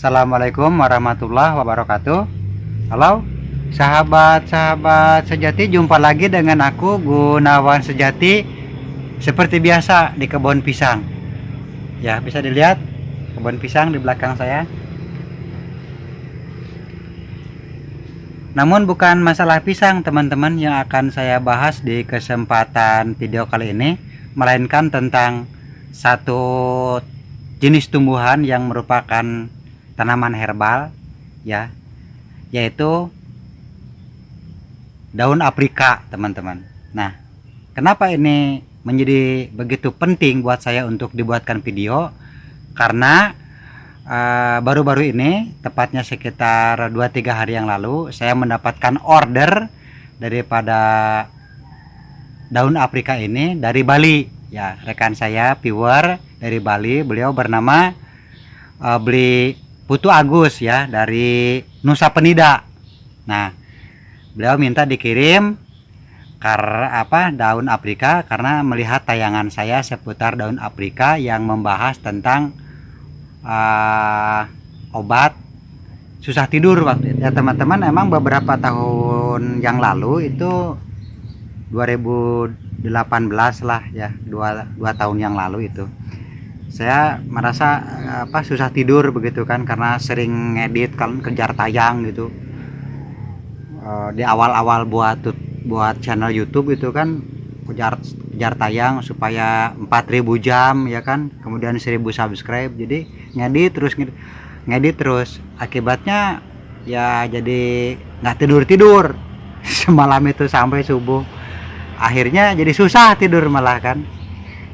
Assalamualaikum warahmatullahi wabarakatuh. Halo sahabat-sahabat sejati, jumpa lagi dengan aku Gunawan Sejati. Seperti biasa di kebun pisang. Ya, bisa dilihat kebun pisang di belakang saya. Namun bukan masalah pisang teman-teman yang akan saya bahas di kesempatan video kali ini, melainkan tentang satu jenis tumbuhan yang merupakan tanaman herbal, ya, yaitu daun aprika teman-teman. Nah, kenapa ini menjadi begitu penting buat saya untuk dibuatkan video? Karena baru-baru ini, tepatnya sekitar 2-3 hari yang lalu, saya mendapatkan order daripada daun aprika ini dari Bali, ya. Rekan saya viewer dari Bali, beliau bernama beli Putu Agus, ya, dari Nusa Penida. Nah, beliau minta dikirim daun aprika karena melihat tayangan saya seputar daun aprika yang membahas tentang obat susah tidur waktu itu. Ya teman-teman, emang beberapa tahun yang lalu itu 2018 lah, ya, 2 tahun yang lalu itu saya merasa susah tidur begitu kan, karena sering ngedit kan, kejar tayang gitu. Di awal-awal buat channel YouTube itu kan kejar tayang supaya 4000 jam, ya kan, kemudian 1000 subscribe. Jadi ngedit terus akibatnya ya jadi nggak tidur semalam itu sampai subuh. Akhirnya jadi susah tidur malah kan.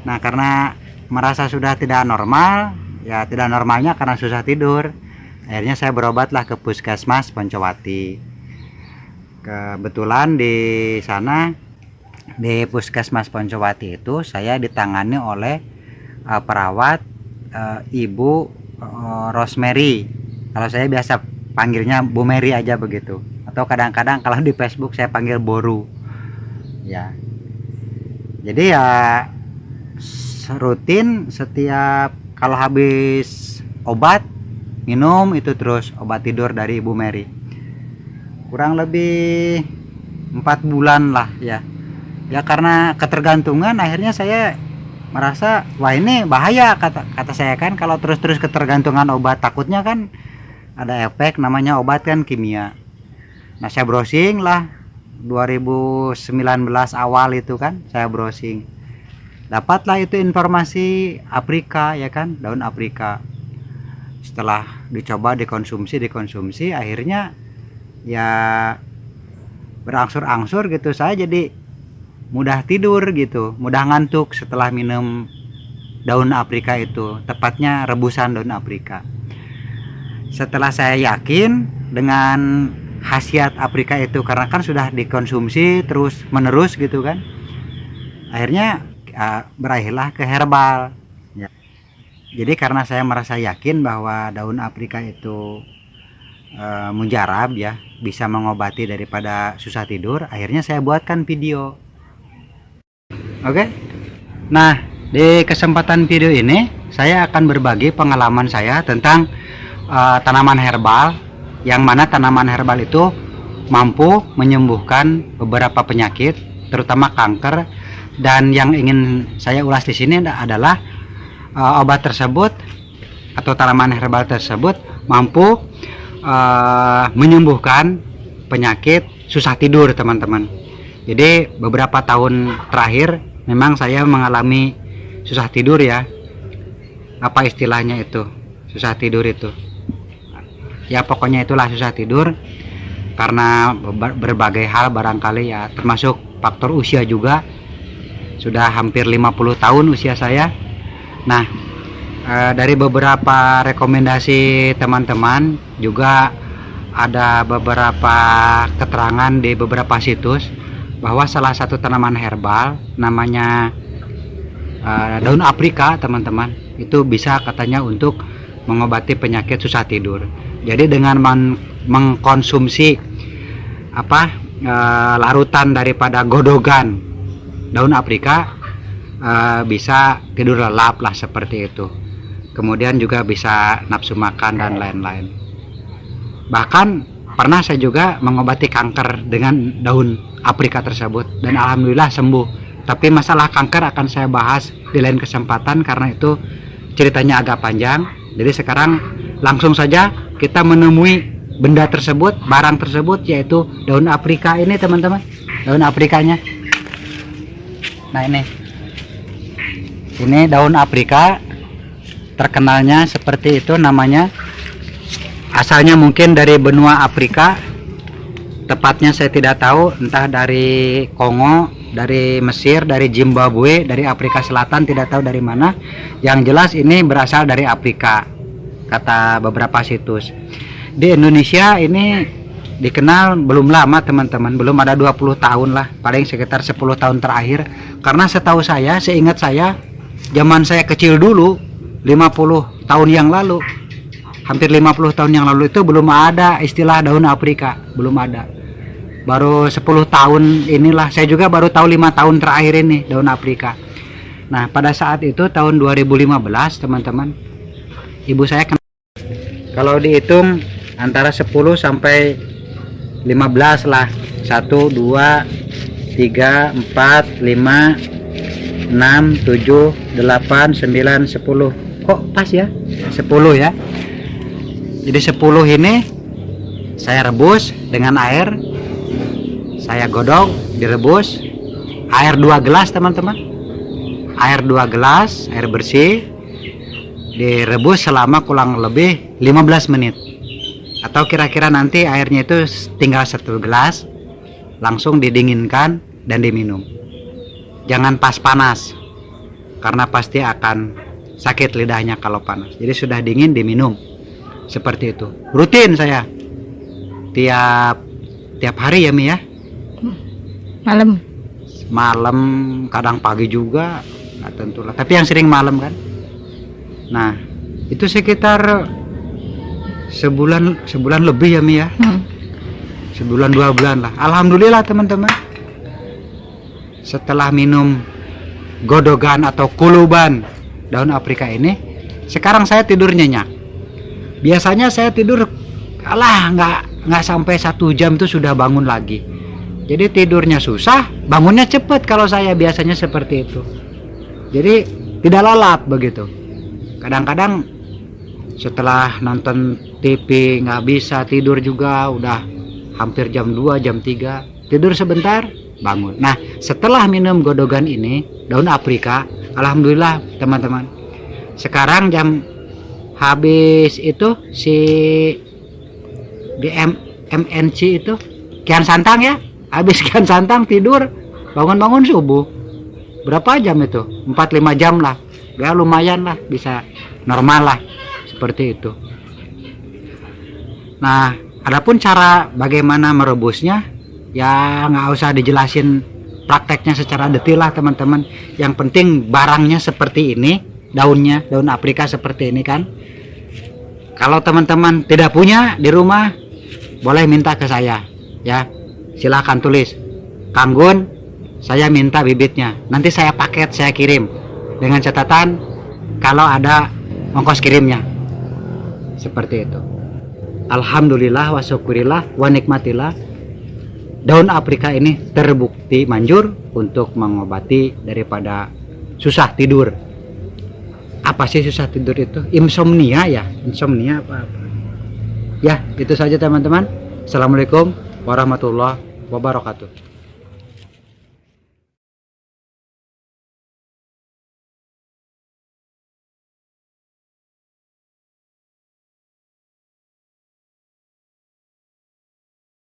Nah, karena merasa sudah tidak normal, ya tidak normalnya karena susah tidur, akhirnya saya berobatlah ke Puskesmas Poncowati. Kebetulan di sana, di Puskesmas Poncowati itu, saya ditangani oleh perawat Ibu Rosemary. Kalau saya biasa panggilnya Bu Mary aja begitu, atau kadang-kadang kalau di Facebook saya panggil Boru, ya. Jadi ya rutin setiap kalau habis obat minum itu terus obat tidur dari Ibu Mary. Kurang lebih 4 bulan lah, ya. Ya karena ketergantungan, akhirnya saya merasa wah ini bahaya, kata saya kan, kalau terus-terus ketergantungan obat, takutnya kan ada efek, namanya obat kan kimia. Nah, saya browsing lah 2019 awal itu kan, saya browsing, dapatlah itu informasi aprika, ya kan, daun aprika. Setelah dicoba dikonsumsi, akhirnya ya berangsur-angsur gitu, saya jadi mudah tidur gitu, mudah ngantuk setelah minum daun aprika itu, tepatnya rebusan daun aprika. Setelah saya yakin dengan khasiat aprika itu, karena kan sudah dikonsumsi terus menerus gitu kan, akhirnya berakhirlah ke herbal, ya. Jadi karena saya merasa yakin bahwa daun aprika itu mujarab, ya, bisa mengobati daripada susah tidur, akhirnya saya buatkan video. Oke. Nah, di kesempatan video ini saya akan berbagi pengalaman saya tentang tanaman herbal, yang mana tanaman herbal itu mampu menyembuhkan beberapa penyakit, terutama kanker. Dan yang ingin saya ulas di sini adalah obat tersebut atau tanaman herbal tersebut mampu menyembuhkan penyakit susah tidur, teman-teman. Jadi beberapa tahun terakhir memang saya mengalami susah tidur, ya. Apa istilahnya itu? Susah tidur itu. Ya pokoknya itulah susah tidur karena berbagai hal barangkali, ya, termasuk faktor usia juga. Sudah hampir 50 tahun usia saya. Nah, dari beberapa rekomendasi teman-teman juga ada beberapa keterangan di beberapa situs bahwa salah satu tanaman herbal namanya daun aprika, teman-teman, itu bisa katanya untuk mengobati penyakit susah tidur. Jadi dengan mengkonsumsi larutan daripada godogan daun aprika bisa tidur lelap lah, seperti itu. kemudian juga bisa nafsu makan dan lain-lain. Bahkan pernah saya juga mengobati kanker dengan daun aprika tersebut dan alhamdulillah sembuh. Tapi masalah kanker akan saya bahas di lain kesempatan karena itu ceritanya agak panjang. Jadi sekarang langsung saja kita menemui benda tersebut, barang tersebut, yaitu daun aprika ini teman-teman. Daun aprikanya. Nah ini daun aprika, terkenalnya seperti itu namanya. Asalnya mungkin dari benua Afrika, tepatnya saya tidak tahu, entah dari Kongo, dari Mesir, dari Zimbabwe, dari Afrika Selatan, tidak tahu dari mana. Yang jelas ini berasal dari Afrika, kata beberapa situs. Di Indonesia ini dikenal belum lama teman-teman, belum ada 20 tahun lah, paling sekitar 10 tahun terakhir. Karena setahu saya, seingat saya, zaman saya kecil dulu, 50 tahun yang lalu, hampir 50 tahun yang lalu itu belum ada istilah daun aprika, belum ada. Baru 10 tahun inilah, saya juga baru tahu 5 tahun terakhir ini daun aprika. Nah, pada saat itu tahun 2015 teman-teman, ibu saya kalau dihitung antara 10 sampai 15 lah. 1, 2, 3, 4, 5, 6, 7, 8, 9, 10. Kok pas ya? 10 ya. Jadi 10 ini saya rebus dengan air, saya godok, direbus, air 2 gelas teman-teman, air 2 gelas, air bersih, direbus selama kurang lebih 15 menit, atau kira-kira nanti airnya itu tinggal 1 gelas, langsung didinginkan dan diminum. Jangan pas panas, karena pasti akan sakit lidahnya kalau panas. Jadi sudah dingin diminum. Seperti itu. Rutin saya. Tiap hari ya Mi ya. Malam, kadang pagi juga, nggak tentu lah. Tapi yang sering malam kan. Nah, itu sekitar sebulan lebih ya Mi ya. Sebulan 2 bulan lah. Alhamdulillah teman-teman. Setelah minum godogan atau kuluban daun aprika ini, sekarang saya tidur nyenyak. Biasanya saya tidur nggak sampai 1 jam itu sudah bangun lagi. Jadi tidurnya susah, bangunnya cepat kalau saya biasanya seperti itu. Jadi tidak lalap begitu. Kadang-kadang setelah nonton TV nggak bisa tidur juga, udah hampir jam 2, jam 3, tidur sebentar, bangun. Nah, setelah minum godogan ini, daun aprika, alhamdulillah teman-teman. Sekarang jam habis itu si MNC itu Kian Santang ya, habis Kian Santang tidur, bangun-bangun subuh. Berapa jam itu? 4-5 jam lah. Ya lumayan lah, bisa normal lah, seperti itu. Nah, adapun cara bagaimana merebusnya, ya nggak usah dijelasin prakteknya secara detail lah teman-teman. Yang penting barangnya seperti ini, daunnya, daun aprika seperti ini kan. Kalau teman-teman tidak punya di rumah, boleh minta ke saya ya. Silahkan tulis, Kang Gun, saya minta bibitnya, nanti saya paket, saya kirim dengan catatan kalau ada ongkos kirimnya. Seperti itu. Alhamdulillah wa syukurillah wa nikmatillah, daun aprika ini terbukti manjur untuk mengobati daripada susah tidur. Apa sih susah tidur itu? Insomnia ya? Insomnia apa? Ya, itu saja teman-teman. Assalamualaikum warahmatullahi wabarakatuh.